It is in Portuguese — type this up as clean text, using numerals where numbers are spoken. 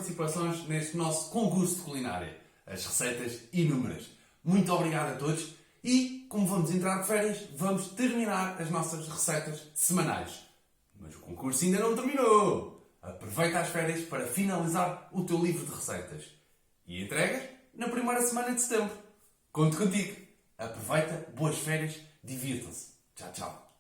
participações neste nosso concurso de culinária. As receitas inúmeras. Muito obrigado a todos e, como vamos entrar de férias, vamos terminar as nossas receitas semanais. Mas o concurso ainda não terminou! Aproveita as férias para finalizar o teu livro de receitas. E entregas na primeira semana de setembro. Conto contigo. Aproveita, boas férias, divirtam-se. Tchau, tchau.